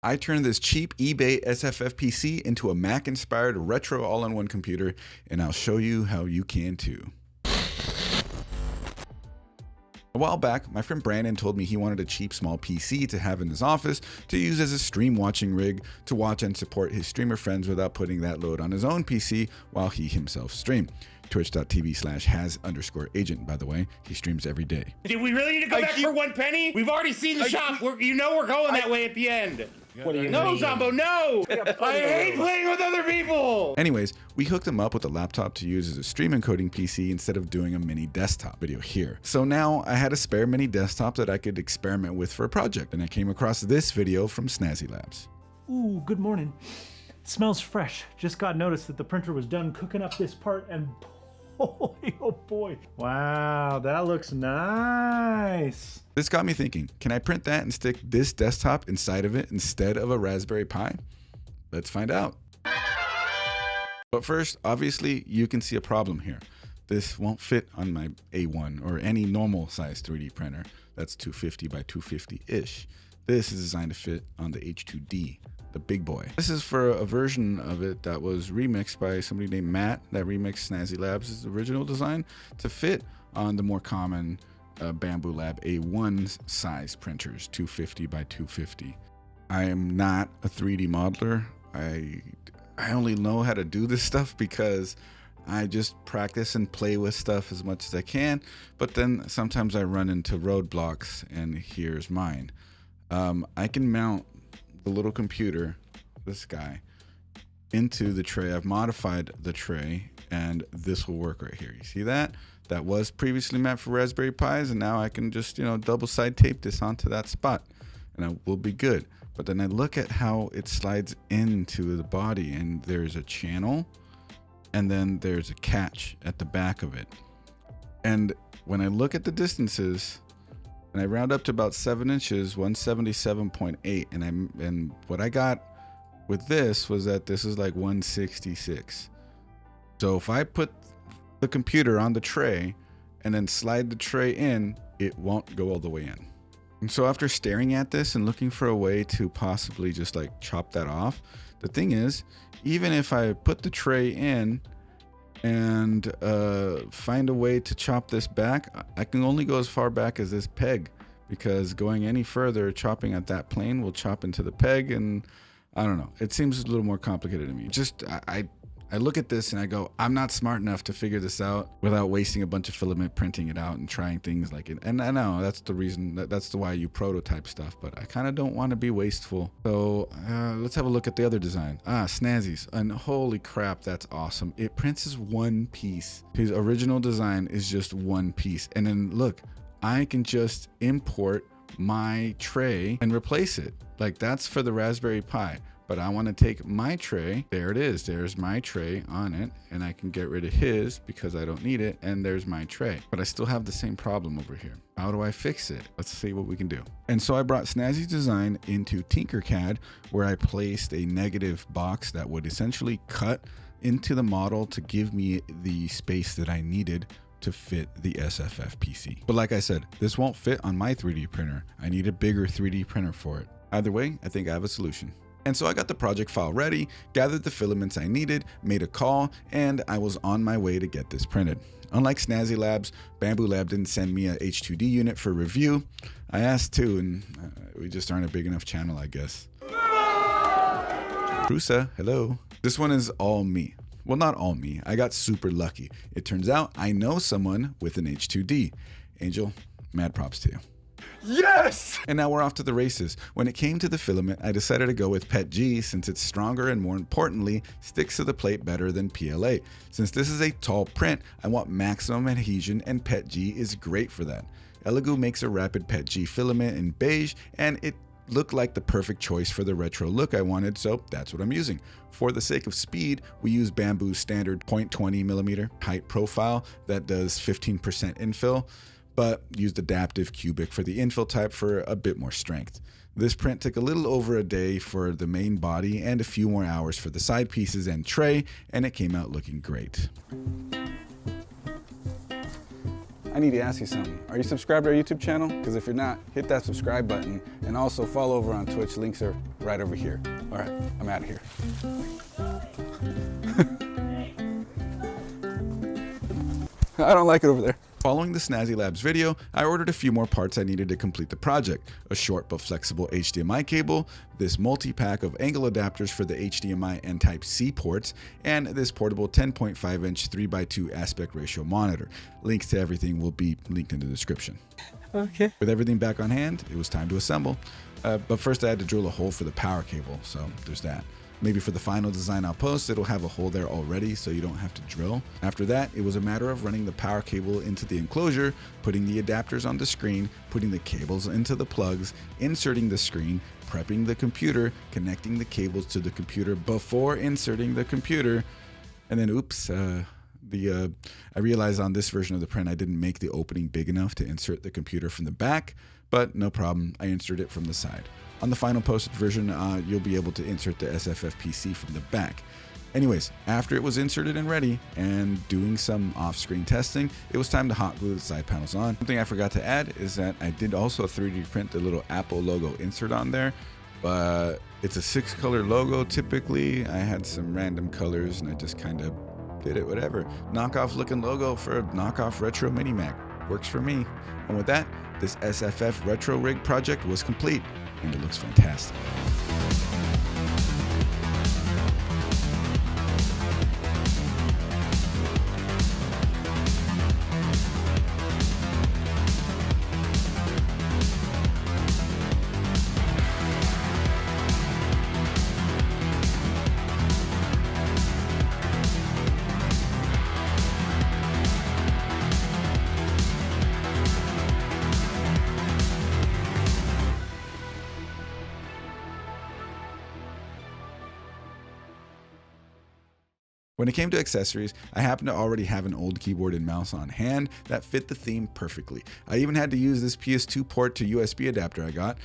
I turned this cheap eBay SFF PC into a Mac-inspired retro all-in-one computer, and I'll show you how you can too. A while back, my friend Brandon told me he wanted a cheap small PC to have in his office to use as a stream watching rig to watch and support his streamer friends without putting that load on his own PC while he himself streamed. Twitch.tv/has_agent, by the way. He streams every day. Did we really need to go back for 1 penny? We've already seen the shop. We're going that way at the end. What do you No, mean? Zombo, no! I hate playing with other people! Anyways, we hooked him up with a laptop to use as a stream encoding PC instead of doing a mini desktop video here. So now I had a spare mini desktop that I could experiment with for a project, and I came across this video from Snazzy Labs. Ooh, good morning. It smells fresh. Just got notice that the printer was done cooking up this part, and boy, oh boy. Wow, that looks nice. This got me thinking, can I print that and stick this desktop inside of it instead of a Raspberry Pi? Let's find out. But first, obviously, you can see a problem here. This won't fit on my A1 or any normal size 3D printer. That's 250 by 250-ish. This is designed to fit on the H2D, the big boy. This is for a version of it that was remixed by somebody named Matt that remixed Snazzy Labs' original design to fit on the more common Bamboo Lab A1 size printers, 250 by 250. I am not a 3D modeler. I only know how to do this stuff because I just practice and play with stuff as much as I can, but then sometimes I run into roadblocks, and here's mine. I can mount the little computer, this guy, into the tray. I've modified the tray, and this will work right here. You see that? That was previously meant for Raspberry Pis, and now I can just, double side tape this onto that spot, and I will be good. But then I look at how it slides into the body, and there's a channel, and then there's a catch at the back of it. And when I look at the distances, and I round up to about 7 inches, 177.8, and what I got with this was that this is like 166. So if I put the computer on the tray and then slide the tray in, it won't go all the way in. And so after staring at this and looking for a way to possibly just like chop that off, the thing is, even if I put the tray in and find a way to chop this back, I can only go as far back as this peg, because going any further, chopping at that plane will chop into the peg, and I don't know. It seems a little more complicated to me. Just, I look at this and I go, I'm not smart enough to figure this out without wasting a bunch of filament printing it out and trying things like it. And I know that's the reason, that's the why you prototype stuff, but I kind of don't want to be wasteful. So let's have a look at the other design. Snazzy's, and holy crap, that's awesome. It prints as one piece. His original design is just one piece. And then look, I can just import my tray and replace it. Like, that's for the Raspberry Pi. But I want to take my tray, there it is, there's my tray on it, and I can get rid of his because I don't need it, and there's my tray. But I still have the same problem over here. How do I fix it? Let's see what we can do. And so I brought Snazzy's design into Tinkercad, where I placed a negative box that would essentially cut into the model to give me the space that I needed to fit the SFF PC. But like I said, this won't fit on my 3D printer. I need a bigger 3D printer for it. Either way, I think I have a solution. And so I got the project file ready, gathered the filaments I needed, made a call, and I was on my way to get this printed. Unlike Snazzy Labs, Bamboo Lab didn't send me a H2D unit for review. I asked too, and we just aren't a big enough channel, I guess. Prusa, hello. This one is all me. Well, not all me. I got super lucky. It turns out I know someone with an H2D. Angel, mad props to you. Yes! And now we're off to the races. When it came to the filament, I decided to go with PETG since it's stronger and, more importantly, sticks to the plate better than PLA. Since this is a tall print, I want maximum adhesion, and PETG is great for that. Elegoo makes a rapid PETG filament in beige, and it looked like the perfect choice for the retro look I wanted, so that's what I'm using. For the sake of speed, we use Bamboo's standard 0.20mm height profile that does 15% infill, but used adaptive cubic for the infill type for a bit more strength. This print took a little over a day for the main body and a few more hours for the side pieces and tray, and it came out looking great. I need to ask you something. Are you subscribed to our YouTube channel? Because if you're not, hit that subscribe button and also follow over on Twitch. Links are right over here. All right, I'm out of here. I don't like it over there. Following the Snazzy Labs video, I ordered a few more parts I needed to complete the project. A short but flexible HDMI cable, this multi-pack of angle adapters for the HDMI and Type-C ports, and this portable 10.5-inch 3x2 aspect ratio monitor. Links to everything will be linked in the description. Okay. With everything back on hand, it was time to assemble. But first I had to drill a hole for the power cable, so there's that. Maybe for the final design I'll post, it'll have a hole there already so you don't have to drill. After that, it was a matter of running the power cable into the enclosure, putting the adapters on the screen, putting the cables into the plugs, inserting the screen, prepping the computer, connecting the cables to the computer before inserting the computer, and then oops, I realized on this version of the print I didn't make the opening big enough to insert the computer from the back, but no problem, I inserted it from the side. On the final posted version, you'll be able to insert the SFF PC from the back. Anyways, after it was inserted and ready, and doing some off-screen testing, it was time to hot glue the side panels on. Something I forgot to add is that I did also 3D print the little Apple logo insert on there, but it's a 6-color logo typically. I had some random colors and I just kind of did it, whatever. Knockoff looking logo for a knockoff retro mini Mac. Works for me. And with that, this SFF retro rig project was complete, and it looks fantastic. When it came to accessories, I happened to already have an old keyboard and mouse on hand that fit the theme perfectly. I even had to use this PS2 port to USB adapter I got,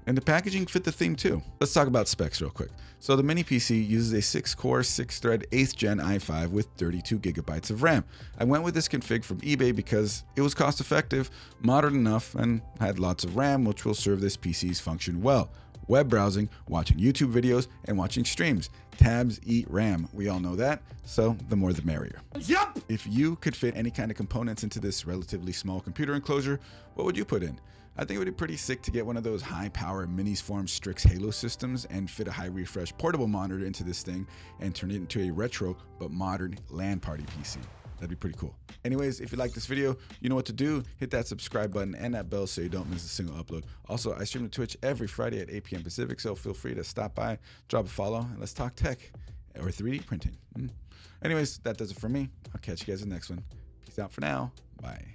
and the packaging fit the theme too. Let's talk about specs real quick. So the mini PC uses a 6-core, 6-thread 8th gen i5 with 32 gigabytes of RAM. I went with this config from eBay because it was cost effective, modern enough, and had lots of RAM, which will serve this PC's function well. Web browsing, watching YouTube videos, and watching streams. Tabs eat RAM. We all know that, so the more the merrier. Yup! If you could fit any kind of components into this relatively small computer enclosure, what would you put in? I think it would be pretty sick to get one of those high-power Minisform Strix Halo systems and fit a high-refresh portable monitor into this thing and turn it into a retro but modern LAN party PC. That'd be pretty cool. Anyways, if you like this video, you know what to do. Hit that subscribe button and that bell so you don't miss a single upload. Also, I stream to Twitch every Friday at 8 p.m. Pacific, so feel free to stop by, drop a follow, and let's talk tech or 3D printing. Anyways, that does it for me. I'll catch you guys in the next one. Peace out for now. Bye.